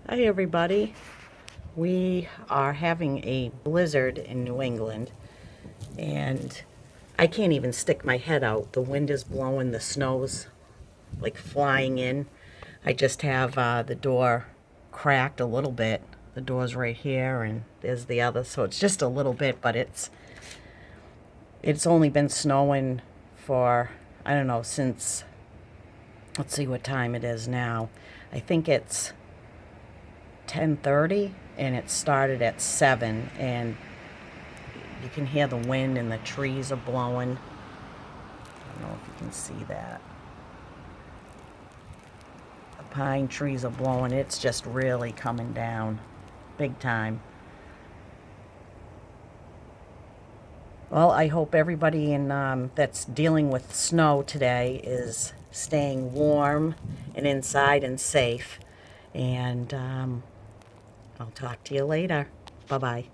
Hi everybody. We are having a blizzard in New England and I can't even stick my head out. The wind is blowing, the snow's like flying in. I just have the door cracked a little bit. The door's right here and there's the other, so it's just a little bit, but it's only been snowing for, I don't know, since, let's see what time it is now. I think it's 10:30 and it started at 7, and you can hear the wind and the trees are blowing. I don't know if you can see that. The pine trees are blowing. It's just really coming down big time. Well, I hope everybody that's dealing with snow today is staying warm and inside and safe. And I'll talk to you later. Bye-bye.